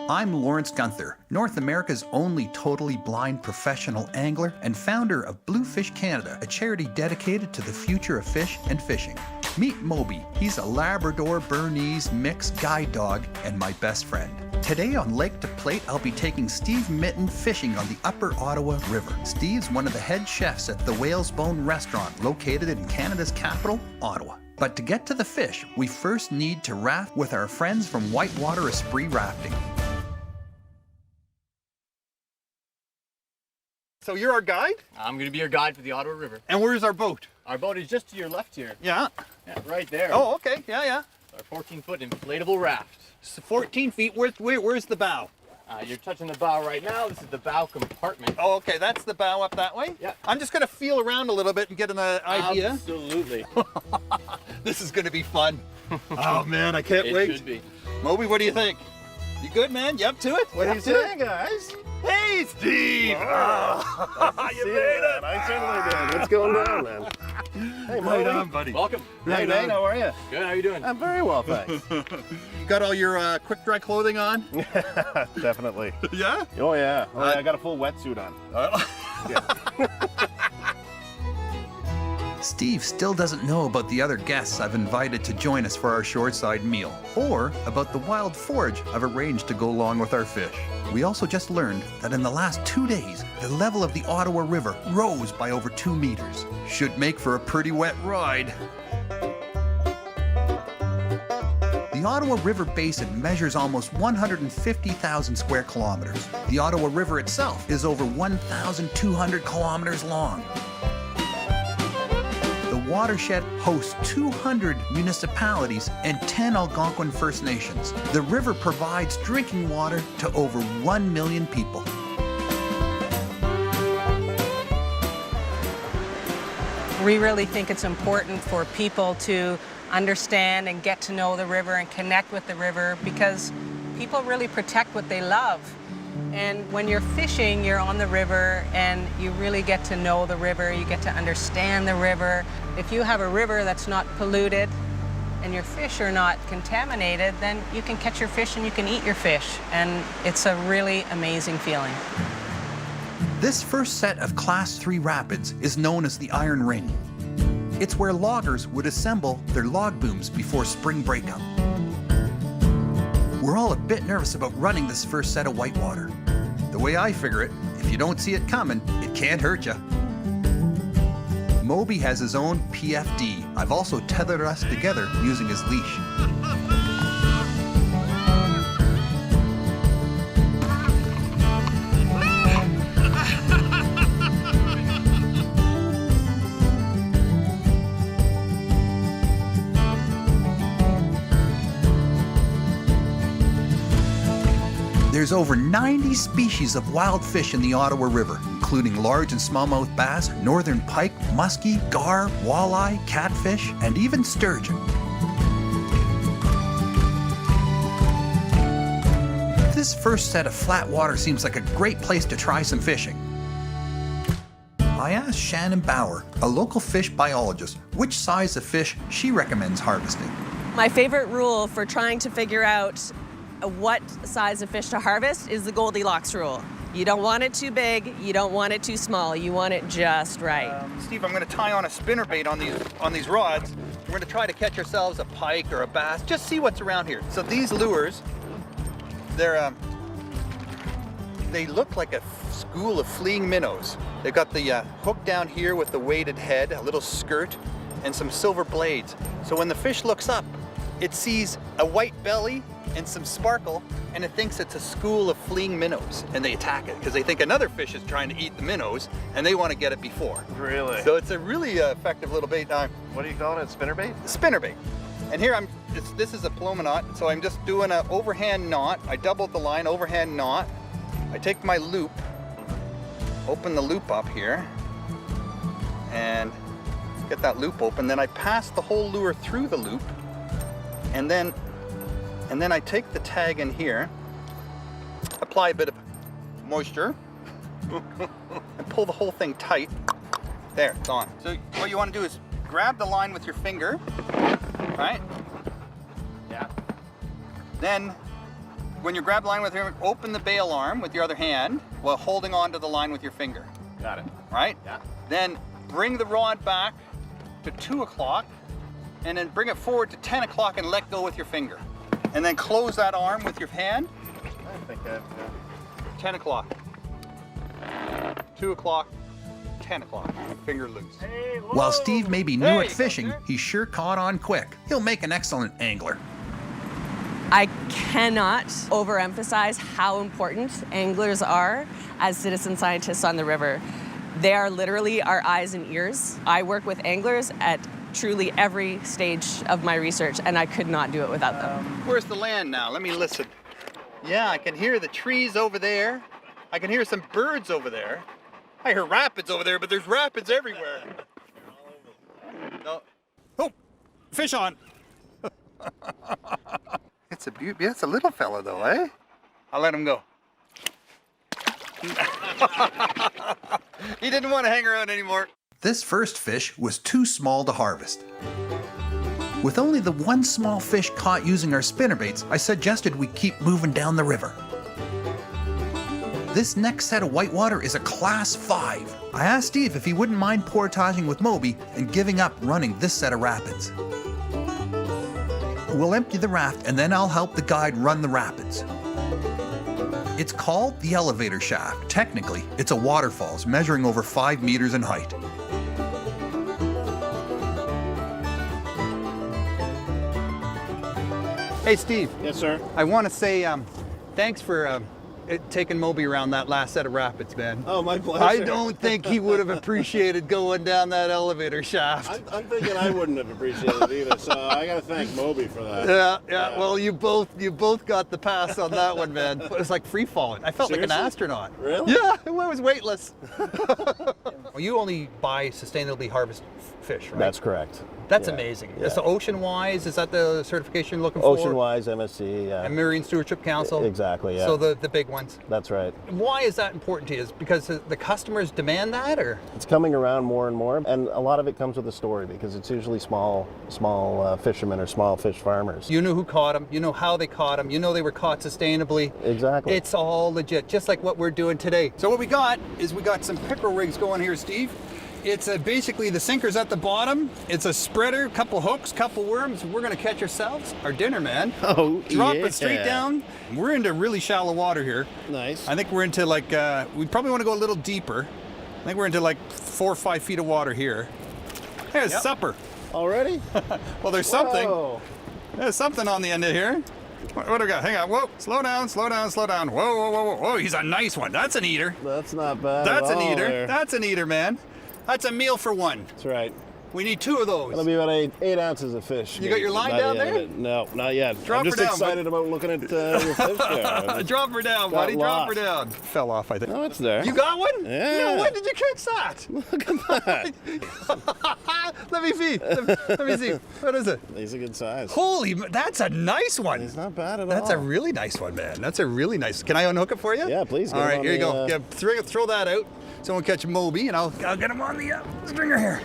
I'm Lawrence Gunther, North America's only totally blind professional angler and founder of Bluefish Canada, a charity dedicated to the future of fish and fishing. Meet Moby. He's a Labrador Bernese mixed guide dog and my best friend. Today on Lake2Plate, I'll be taking Steve Minton fishing on the Upper Ottawa River. Steve's one of the head chefs at the Whale's Bone restaurant located in Canada's capital, Ottawa. But to get to the fish, we first need to raft with our friends from Whitewater Esprit Rafting. So you're our guide? I'm going to be your guide for the Ottawa River. And where's our boat? Our boat is just to your left here. Yeah. Yeah, right there. Oh, okay. Yeah. Our 14-foot inflatable raft. So 14 feet. Where's the bow? You're touching the bow right now. This is the bow compartment. Oh, okay. That's the bow up that way? Yeah. I'm just going to feel around a little bit and get an idea. Absolutely. This is going to be fun. Oh, man. I can't wait. It should be. Moby, what do you think? You good, man? You up to it? What are you saying, guys? Hey, Steve! Oh, you made it! I certainly did. What's going down, man? Hey, Right on, buddy. Welcome. Hey, Nate, how are you? Good. How you doing? I'm very well, thanks. You got all your quick dry clothing on? Definitely. Yeah? Oh, yeah. I got a full wetsuit on. Steve still doesn't know about the other guests I've invited to join us for our shoreside meal, or about the wild forage I've arranged to go along with our fish. We also just learned that in the last 2 days, the level of the Ottawa River rose by over 2 meters. Should make for a pretty wet ride. The Ottawa River Basin measures almost 150,000 square kilometers. The Ottawa River itself is over 1,200 kilometers long. The watershed hosts 200 municipalities and 10 Algonquin First Nations. The river provides drinking water to over 1 million people. We really think it's important for people to understand and get to know the river and connect with the river because people really protect what they love. And when you're fishing, you're on the river and you really get to know the river, you get to understand the river. If you have a river that's not polluted and your fish are not contaminated, then you can catch your fish and you can eat your fish. And it's a really amazing feeling. This first set of Class 3 rapids is known as the Iron Ring. It's where loggers would assemble their log booms before spring breakup. We're all a bit nervous about running this first set of whitewater. The way I figure it, if you don't see it coming, it can't hurt you. Moby has his own PFD. I've also tethered us together using his leash. There's over 90 species of wild fish in the Ottawa River, including large and smallmouth bass, northern pike, muskie, gar, walleye, catfish, and even sturgeon. This first set of flat water seems like a great place to try some fishing. I asked Shannon Bauer, a local fish biologist, which size of fish she recommends harvesting. My favorite rule for trying to figure out what size of fish to harvest is the Goldilocks rule. You don't want it too big, you don't want it too small, you want it just right. Steve, I'm going to tie on a spinnerbait on these rods. We're going to try to catch ourselves a pike or a bass. Just see what's around here. So these lures, they look like a school of fleeing minnows. They've got the hook down here with the weighted head, a little skirt, and some silver blades. So when the fish looks up, it sees a white belly and some sparkle, and it thinks it's a school of fleeing minnows, and they attack it because they think another fish is trying to eat the minnows, and they want to get it before. Really? So it's a really effective little bait. What are you calling it? Spinnerbait? Spinnerbait. And here this is a paloma knot, so I'm just doing an overhand knot. I doubled the line, overhand knot. I take my loop, open the loop up here, and get that loop open. Then I pass the whole lure through the loop, and then I take the tag in here, apply a bit of moisture, and pull the whole thing tight. There, it's on. So what you want to do is grab the line with your finger, right? Yeah. Then when you grab the line with your, open the bail arm with your other hand while holding on to the line with your finger. Got it. Right? Yeah. Then bring the rod back to 2 o'clock and then bring it forward to 10 o'clock and let go with your finger. And then close that arm with your hand. I think that, 10 o'clock. 2 o'clock. 10 o'clock. Finger loose. While Steve may be new There at you go, fishing, sir. he sure caught on quick. He'll make an excellent angler. I cannot overemphasize how important anglers are as citizen scientists on the river. They are literally our eyes and ears. I work with anglers at truly every stage of my research, and I could not do it without them. Where's the land now? Let me listen. Yeah, I can hear the trees over there. I can hear some birds over there. I hear rapids over there, but there's rapids everywhere. No. Oh, fish on. It's a beauty. It's a little fella though, eh? I'll let him go. He didn't want to hang around anymore. This first fish was too small to harvest. With only the one small fish caught using our spinnerbaits, I suggested we keep moving down the river. This next set of whitewater is a Class 5. I asked Steve if he wouldn't mind portaging with Moby and giving up running this set of rapids. We'll empty the raft and then I'll help the guide run the rapids. It's called the elevator shaft. Technically, it's a waterfalls measuring over 5 meters in height. Hey, Steve. yes, sir. I want to say thanks for taking Moby around that last set of rapids, man. Oh, my pleasure. I don't think he would have appreciated going down that elevator shaft. I'm thinking I wouldn't have appreciated it either, so I got to thank Moby for that. Yeah. Well, you both got the pass on that one, man. It was like free falling. I felt like Seriously? an astronaut. Really? Yeah, it was weightless. You only buy sustainably harvested fish, right? That's correct. That's Yeah, amazing. yeah. So ocean-wise, is that the certification you're looking for? Ocean-wise, MSC, yeah. And Marine Stewardship Council? Exactly, yeah. So the big ones. That's right. Why is that important to you? Is it because the customers demand that, or? It's coming around more and more, and a lot of it comes with a story because it's usually small fishermen or small fish farmers. You know who caught them, you know how they caught them, you know they were caught sustainably. Exactly. It's all legit, just like what we're doing today. So what we got is we got some pickerel rigs going here, Steve. It's basically the sinker's at the bottom. It's a spreader, couple hooks, couple worms. We're gonna catch ourselves our dinner, man. Oh, Drop yeah. it straight down. We're into really shallow water here. Nice. I think we're into like, we probably want to go a little deeper. I think we're into like 4 or 5 feet of water here. There's supper. Already? Well, there's something. Whoa. There's something on the end of here. What do we got? Hang on. Whoa. Slow down, slow down, slow down. Whoa, whoa, whoa, whoa. Whoa, he's a nice one. That's an eater. That's not bad. That's at an all eater. there. That's an eater, man. That's a meal for one. That's right. We need 2 of those. That'll be about 8 ounces of fish. You got your line by the down end of there? it. No, not yet. Drop I'm just her down, excited about looking at your fish there. Drop her down, Got buddy. Drop her lost. down. Fell off, I think. No, it's there. You got one? Yeah. No, when did you catch that? Look at that. Let me see. Let me see. What is it? He's a good size. Holy, that's a nice one. He's not bad at That's all. a really nice one, man. That's a really nice. Can I unhook it for you? Yeah, please. All right, here you go. Yeah. Yeah, throw that out. Someone catch Moby, and I'll get him on the stringer here.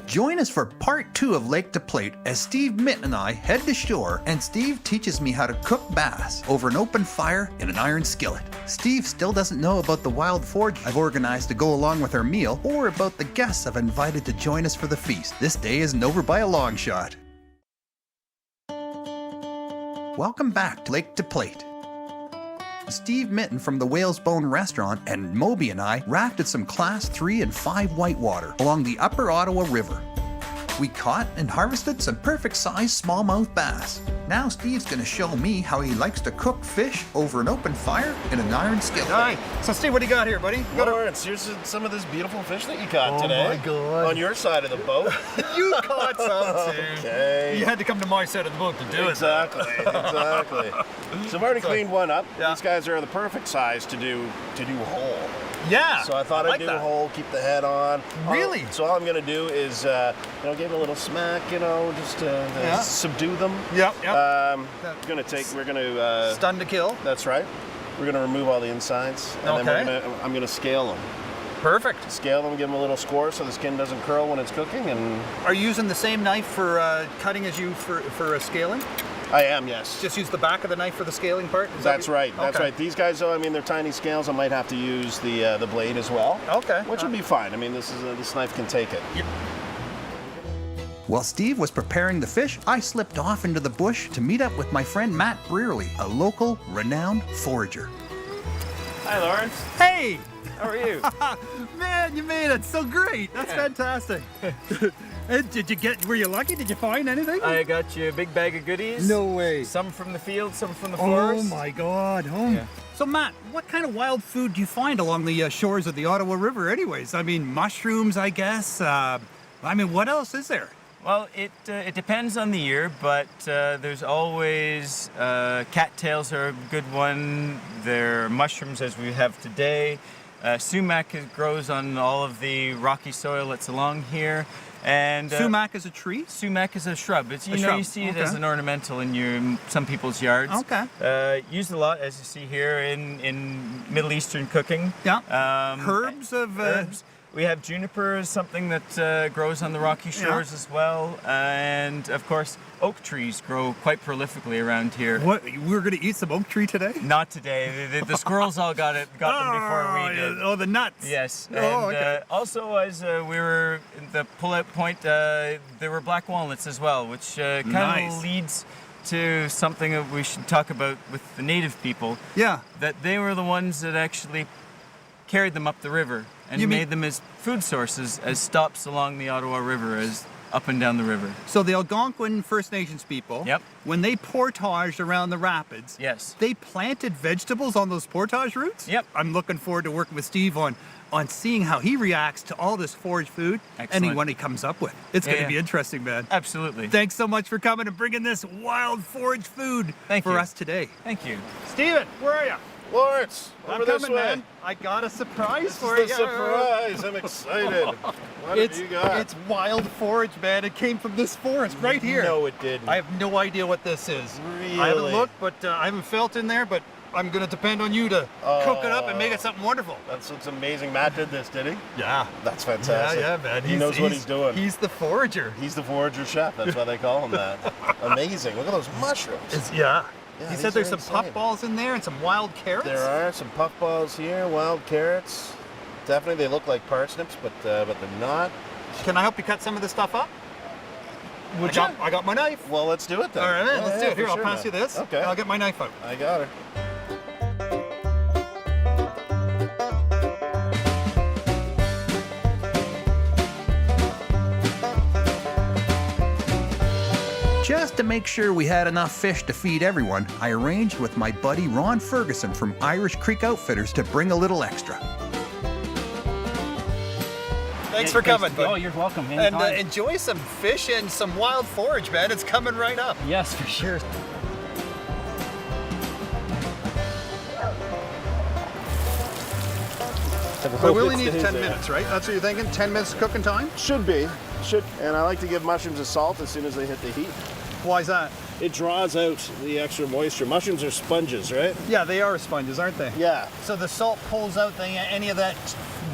Join us for part 2 of Lake2Plate as Steve Minton and I head to shore and Steve teaches me how to cook bass over an open fire in an iron skillet. Steve still doesn't know about the wild forage I've organized to go along with our meal or about the guests I've invited to join us for the feast. This day isn't over by a long shot. Welcome back to Lake2Plate. Steve Minton from the Whale's Bone restaurant and Moby and I rafted some Class 3 and 5 whitewater along the upper Ottawa River. We caught and harvested some perfect-sized smallmouth bass. Now Steve's going to show me how he likes to cook fish over an open fire in an iron skillet. All right. So Steve, what do you got here, buddy? Lawrence, here's some of this beautiful fish that you caught today. Oh my God. On your side of the boat. You caught some too. Okay. You had to come to my side of the boat to do Exactly, exactly. So I've already cleaned one up. Yeah. These guys are the perfect size to do whole. Yeah. So I thought like I'd do that. whole, keep the head on. Really? So all I'm gonna do is, give it a little smack, just to subdue them. Yep. Yep. We're gonna Stun to kill. That's right. We're gonna remove all the insides, and then I'm gonna scale them. Perfect. Scale them, give them a little score so the skin doesn't curl when it's cooking, and Are you using the same knife for cutting as you for scaling? I am, yes. Just use the back of the knife for the scaling part? Is that That's what you- right. That's Okay. right. These guys, though, I mean, they're tiny scales. I might have to use the blade as well. Okay. Which would be fine. I mean, this knife can take it. While Steve was preparing the fish, I slipped off into the bush to meet up with my friend Matt Breerley, a local, renowned forager. Hi, Lawrence. Hey! How are you? Man, you made it so great. That's fantastic. Were you lucky? Did you find anything? I got you a big bag of goodies. No way. Some from the field, some from the Oh forest. my God. Oh. Yeah. So Matt, what kind of wild food do you find along the shores of the Ottawa River anyways? I mean, mushrooms, I guess. I mean, what else is there? Well, it depends on the year, but there's always cattails are a good one. There are mushrooms as we have today. Sumac grows on all of the rocky soil that's along here. And Sumac is a tree? Sumac is a shrub. It's you shrub, see it okay. as an ornamental in some people's yards. Okay. Used a lot, as you see here, in Middle Eastern cooking. Yeah. Herbs. We have juniper as something that grows on the rocky shores as well, and of course oak trees grow quite prolifically around here. What? We're going to eat some oak tree today? Not today. The squirrels all got them before we did. Oh, the nuts. Yes. And okay. also, as we were at the pull-out point, there were black walnuts as well, which kind Nice. of leads to something that we should talk about with the native people. Yeah. That they were the ones that actually carried them up the river and You mean- made them as food sources, as stops along the Ottawa River, as up and down the river. So the Algonquin First Nations people, Yep. when they portaged around the rapids, Yes. they planted vegetables on those portage routes? Yep. I'm looking forward to working with Steve on seeing how he reacts to all this forage food Excellent. what he comes up with. It's going to be interesting, man. Absolutely. Thanks so much for coming and bringing this wild forage food Thank for you. us today. Thank you. Steven, where are you? Lawrence, I'm over this coming, way. man. I got a surprise This for is you. the surprise. I'm excited. What It's, have you got? it's wild forage, man. It came from this forest right here. No, it didn't. I have no idea what this is. Really? I haven't looked, but I haven't felt in there, but I'm going to depend on you to cook it up and make it something wonderful. That's what's amazing. Matt did this, did he? Yeah. That's fantastic. Yeah, man. He knows what he's doing. He's the forager. He's the forager chef. That's why they call him that. Amazing. Look at those mushrooms. Yeah. Yeah, He these said there's are some insane. puffballs in there and some wild carrots. There are some puffballs here, wild carrots. Definitely, they look like parsnips, but they're not. Can I help you cut some of this stuff up? Would I got my knife. Well, let's do it then. All right, man, Yeah, let's yeah, do it. Here, for I'll sure, pass you man. this. Okay. And I'll get my knife out. I got her. Just to make sure we had enough fish to feed everyone, I arranged with my buddy Ron Ferguson from Irish Creek Outfitters to bring a little extra. Thanks for coming, bud. Oh, you're welcome. And Anytime. enjoy some fish and some wild forage, man. It's coming right up. Yes, for sure. But we only need 10 minutes, right? That's what you're thinking? 10 minutes cooking time? Should be. Should. And I like to give mushrooms a salt as soon as they hit the heat. Why is that? It draws out the extra moisture. Mushrooms are sponges, right? Yeah, they are sponges, aren't they? Yeah. So the salt pulls out any of that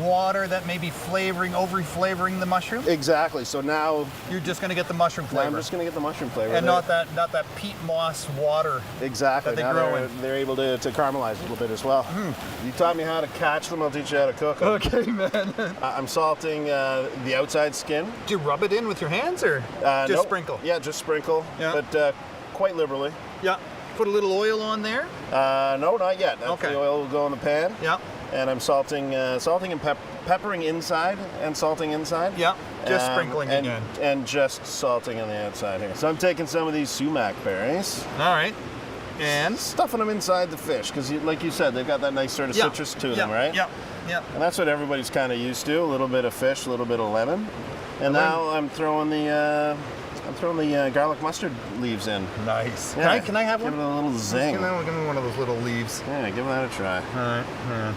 water that may be over-flavoring the mushroom? Exactly. So now You're just going to get the mushroom I'm flavor. just going to get the mushroom flavor. And there. not that peat moss water. Exactly. that they Now grow they're, in. they're able to caramelize a little bit as well. You taught me how to catch them. I'll teach you how to cook them. Okay, man. I'm salting the outside skin. Do you rub it in with your hands or just Nope. sprinkle? Yeah, just sprinkle. Yeah. But quite liberally. Yeah. Put a little oil on there. No, not yet. Okay. The oil will go in the pan. Yeah. And I'm salting and peppering inside and salting inside. Yeah. Just sprinkling and, again. And just salting on the outside here. So I'm taking some of these sumac berries, All right. And stuffing them inside the fish, because like you said, they've got that nice sort of citrus to them, right? Yeah. Yeah. And that's what everybody's kind of used to, a little bit of fish, a little bit of lemon. And now I'm throwing the garlic mustard leaves in. Nice. Yeah. Can I have one? Give it a little zing. Give me one of those little leaves. Yeah, give that a try. All right. Yeah.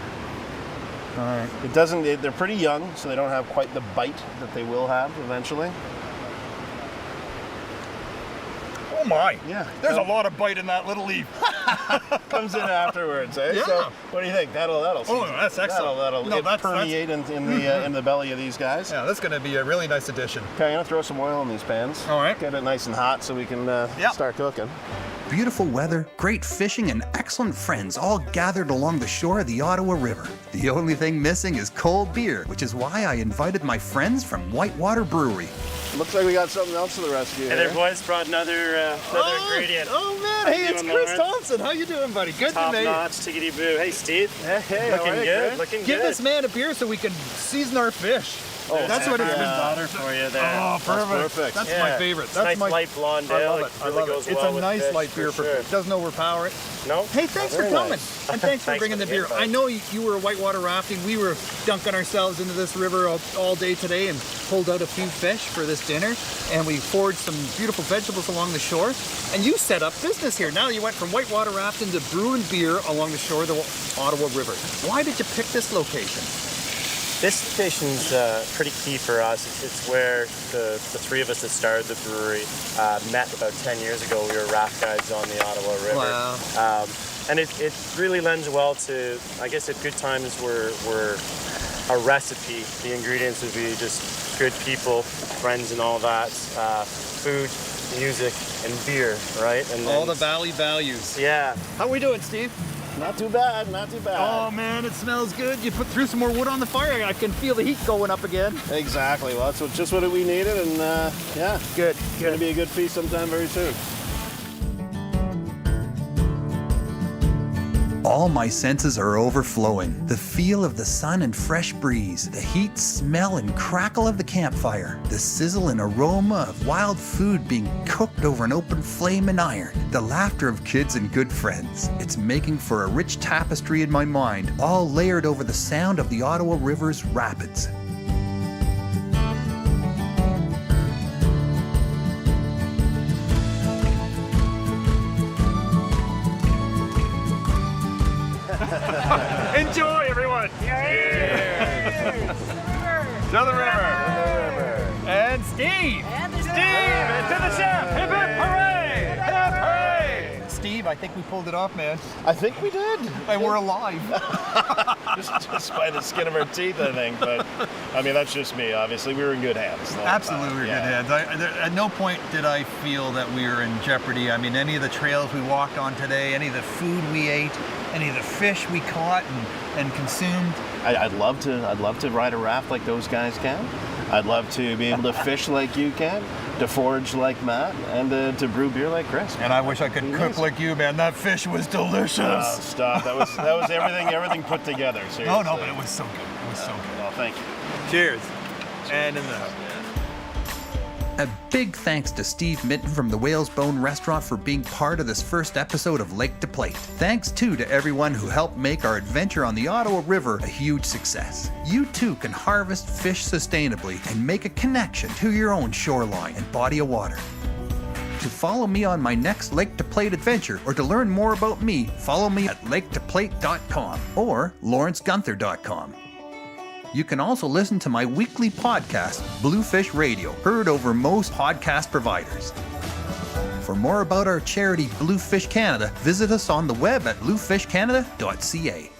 All right. It doesn't, they're pretty young, so they don't have quite the bite that they will have eventually. Oh my. Yeah. There's a lot of bite in that little leaf. Comes in afterwards, eh? Yeah. So what do you think? That'll Oh, that's excellent. That'll No, that's- permeate in the belly of these guys. Yeah, that's going to be a really nice addition. Okay, I'm gonna throw some oil in these pans. All right. Get it nice and hot so we can start cooking. beautiful weather, great fishing, and excellent friends all gathered along the shore of the Ottawa River. The only thing missing is cold beer, which is why I invited my friends from Whitewater Brewery. Looks like we got something else to the rescue Hey here. there, boys. Brought another ingredient. Oh man, hey, How you it's doing, Chris Lauren? Thompson. How you doing, buddy? Good Top to meet you. notch, tickety boo. Hey, Steve. Hey, Looking all right, good. Chris. Looking Give good. this man a beer so we can season our fish. Oh, that's what it's been. Daughter for you there. Oh, perfect. perfect. That's Yeah. my favorite. It's That's nice my light blonde I ale. love it. I really love goes it. It's well a with nice fish, light beer for sure. It doesn't overpower it. No? Hey, thanks for very coming. nice. And thanks for Thanks bringing for the the beer. invite. I know you were whitewater rafting. We were dunking ourselves into this river all day today and pulled out a few fish for this dinner. And we foraged some beautiful vegetables along the shore. And you set up business here. Now you went from whitewater rafting to brewing beer along the shore of the Ottawa River. Why did you pick this location? This station's pretty key for us. It's where the three of us that started the brewery met about 10 years ago. We were raft guides on the Ottawa River. Wow. And it really lends well to, I guess at good times we're a recipe. The ingredients would be just good people, friends and all that. Food, music, and beer, right? And All the valley values. Yeah. How we doing, Steve? Not too bad, not too bad. Oh man, it smells good. You put threw some more wood on the fire. I can feel the heat going up again. Exactly. Well, that's just what we needed, and yeah, Good. it's going to be a good feast sometime very soon. All my senses are overflowing. The feel of the sun and fresh breeze, the heat, smell, and crackle of the campfire, the sizzle and aroma of wild food being cooked over an open flame and iron, the laughter of kids and good friends. It's making for a rich tapestry in my mind, all layered over the sound of the Ottawa River's rapids. Enjoy, everyone. To the river. And Steve. Steve, and to the chef. Hip hip hooray! Hip hooray! Steve, I think we pulled it off, man. I think we did. And we're alive. just by the skin of our teeth, I think. But I mean, that's just me. Obviously, we were in good hands. the whole Absolutely, time. we're Yeah. good hands. At no point did I feel that we were in jeopardy. I mean, any of the trails we walked on today, any of the food we ate, any of the fish we caught and consumed. I'd love to ride a raft like those guys can. I'd love to be able to fish like you can, to forage like Matt, and to brew beer like Chris. And I wish I could cook like you, man. That fish was delicious. Oh, stop! That was everything put together. Seriously. No, but it was so good. It was so good. Well, thank you. Cheers. And in the A big thanks to Steve Minton from the Whale's Bone Restaurant for being part of this first episode of Lake2Plate. Thanks too to everyone who helped make our adventure on the Ottawa River a huge success. You too can harvest fish sustainably and make a connection to your own shoreline and body of water. To follow me on my next Lake2Plate adventure or to learn more about me, follow me at Lake2Plate.com or LawrenceGunther.com. You can also listen to my weekly podcast, Bluefish Radio, heard over most podcast providers. For more about our charity Bluefish Canada, visit us on the web at bluefishcanada.ca.